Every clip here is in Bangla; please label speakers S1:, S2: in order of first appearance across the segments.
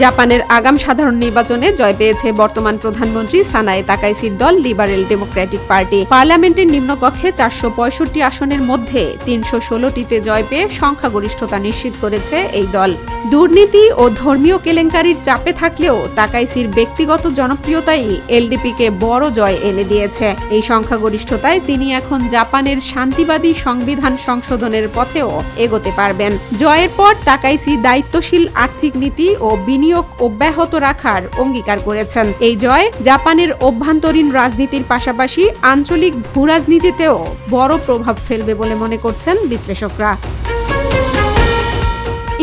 S1: জাপানের আগাম সাধারণ নির্বাচনে জয় পেয়েছে বর্তমান প্রধানমন্ত্রী সানায়ে তাকাইসির দল লিবারেল ডেমোক্রেটিক পার্টি। পার্লামেন্টের নিম্নকক্ষে 465 আসনের মধ্যে 316টিতে জয় পেয়ে সংখ্যাগরিষ্ঠতা নিশ্চিত করেছে এই দল। দুর্নীতি ও ধর্মীয় কেলেঙ্কারির চাপে থাকলেও তাকাইসির ব্যক্তিগত জনপ্রিয়তাই এলডিপিকে বড় জয় এনে দিয়েছে। এই সংখ্যাগরিষ্ঠতায় তিনি এখন জাপানের শান্তিবাদী সংবিধান সংশোধনের পথেও এগোতে পারবেন। জয়ের পর তাকাইসি দায়িত্বশীল আর্থিক নীতি ও বিনিয়োগ অব্যাহত রাখার অঙ্গীকার করেছেন। এই জয় জাপানের অভ্যন্তরীণ রাজনীতির পাশাপাশি আঞ্চলিক ভূরাজনীতিতেও বড় প্রভাব ফেলবে বলে মনে করছেন বিশ্লেষকরা।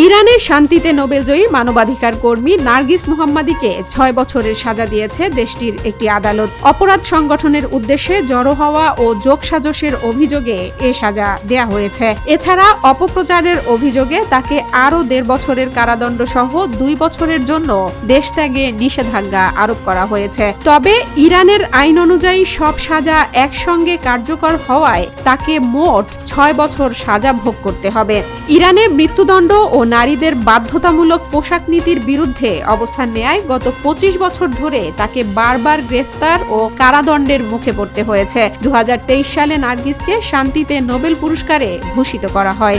S1: ইরানে শান্তিতে নোবেলজয়ী মানবাধিকার কর্মী নার্গিস মোহাম্মদীকে 6 বছরের সাজা দিয়েছে দেশটির একটি আদালত। অপরাধ সংগঠনের উদ্দেশ্যে জড়ো হওয়া ও যোগসাজশের অভিযোগে এ সাজা দেয়া হয়েছে। এছাড়া অপপ্রচারের অভিযোগে তাকে আরও 1.5 বছরের কারাদণ্ড সহ 2 বছরের জন্য দেশ ত্যাগে নিষেধাজ্ঞা আরোপ করা হয়েছে। তবে ইরানের আইন অনুযায়ী সব সাজা একসঙ্গে কার্যকর হওয়ায় তাকে মোট 6 বছর সাজা ভোগ করতে হবে। ইরানে মৃত্যুদণ্ড ও নারীদের বাধ্যতামূলক পোশাক নীতির বিরুদ্ধে অবস্থান নেয় গত 25 বছর ধরে তাকে বারবার গ্রেফতার ও কারাদণ্ডের মুখে পড়তে হয়েছে। 2023 সালে নার্গিসকে শান্তিতে নোবেল পুরস্কারে ভূষিত করা হয়।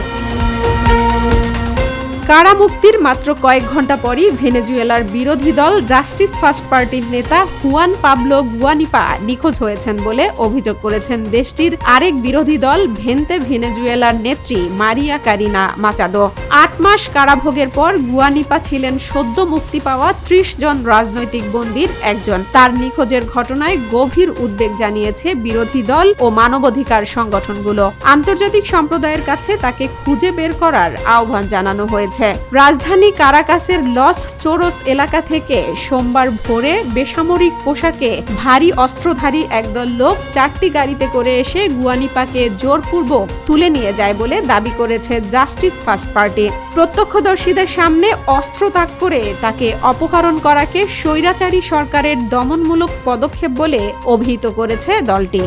S1: কারামুক্তির মাত্র কয়েক ঘন্টা পরই ভেনেজুয়েলার বিরোধী দল জাস্টিস ফার্স্ট পার্টির নেতা হুয়ান পাবলো গুয়ানিপা নিখোঁজ হয়েছেন বলে অভিযোগ করেছেন দেশটির আরেক বিরোধী দল ভেন্তে ভেনেজুয়েলার নেত্রী মারিয়া কারিনা মাচাদো। 8 মাস কারাভোগের পর গুয়ানিপা ছিলেন সদ্য মুক্তি পাওয়া 30 জন রাজনৈতিক বন্দীর একজন। তার নিখোঁজের ঘটনায় গভীর উদ্বেগ জানিয়েছে বিরোধী দল ও মানবাধিকার সংগঠনগুলো। আন্তর্জাতিক সম্প্রদায়ের কাছে তাকে খুঁজে বের করার আহ্বান জানানো হয়েছে। রাজধানী কারাকাসের লস চোরস এলাকা থেকে সোমবার ভোরে বেসামরিক পোশাকে ভারী অস্ত্রধারী একদল লোক 4টি গাড়িতে করে এসে গুয়ানিপাকে জোরপূর্বক তুলে নিয়ে যায় বলে দাবি করেছে জাস্টিস ফার্স্ট পার্টি। প্রত্যক্ষদর্শীদের সামনে অস্ত্র তাক করে তাকে অপহরণ করাকে স্বৈরাচারী সরকারের দমনমূলক পদক্ষেপ বলে অভিহিত করেছে দলটি।